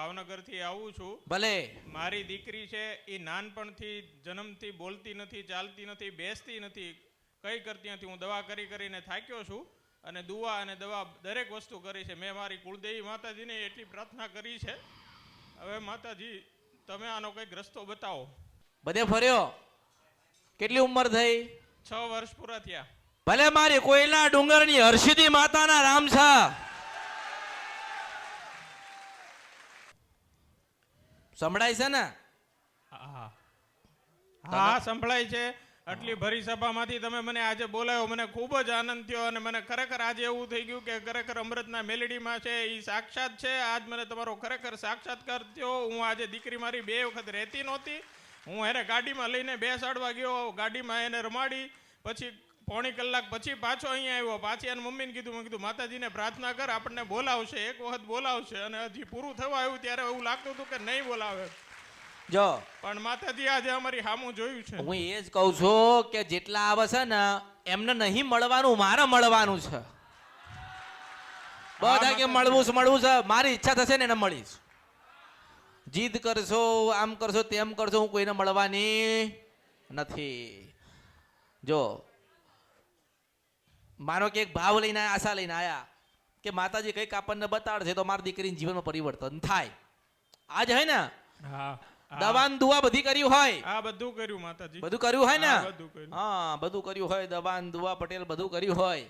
ભાવનગરથી આવું છું. ભલે. મારી દીકરી છે એ નાનપણથી જન્મથી બોલતી નથી, ચાલતી નથી, બેસતી નથી, કંઈ કરતી નથી. હું દવા કરીને થાક્યો છું અને દુઆ અને દવા દરેક વસ્તુ કરી છે. મેં મારી કુળદેવી માતાજીને એટલી પ્રાર્થના કરી છે. હવે માતાજી તમે આનો કંઈક રસ્તો બતાવો. બધે ફર્યો. કેટલી ઉંમર થઈ? 6 વર્ષ પૂરા થયા. ભલે મારી કોયલા ડુંગરની હર્ષિદી માતાના રામ છે. સંભળાય છે ને? હા હા સંભળાય છે. આટલી ભરી સભામાંથી તમે મને આજે બોલાવ્યો, મને ખૂબ જ આનંદ થયો અને મને ખરેખર આજે એવું થઈ ગયું કે ખરેખર અમૃતના મેલેડીમાં છે એ સાક્ષાત છે. આજ મને તમારો ખરેખર સાક્ષાત્કાર થયો. હું આજે દીકરી મારી 2 વખત રહેતી નહોતી. હું એને ગાડીમાં લઈને બેસાડવા ગયો, ગાડીમાં એને રમાડી, પછી પોણી કલાક પછી પાછો અહીંયા આવ્યો. પાછી એને મમ્મીને કીધું, મેં કીધું માતાજીને પ્રાર્થના કર, આપણને બોલાવશે, એક વખત બોલાવશે. અને હજી પૂરું થવા આવ્યું ત્યારે એવું લાગતું હતું કે નહીં બોલાવે. જો પણ માતાજી આજે અમારી સામું જોયું છે. હું એ જ કહું છું કે જેટલા આવે છે ને એમને નહીં મળવાનું, મારે મળવાનું છે. બધા કે મળવું છે, મારી ઈચ્છા થશે ને એને મળીશ. જીદ કરશો, આમ કરશો, તેમ કરશો, હું કોઈને મળવાની નથી. જો માનો કે એક ભાવ લઈને આશા લઈને આયા કે માતાજી કંઈક આપણને બતાડશે તો મારી દીકરીના જીવનમાં પરિવર્તન થાય. આજ હોય ને દવાન દુઆ બધી કર્યું હોય. હા બધું કર્યું માતાજી, બધું કર્યું હોય ને? બધું કર્યું. હા બધું કર્યું હોય, દવાન દુઆ પટેલ બધું કર્યું હોય.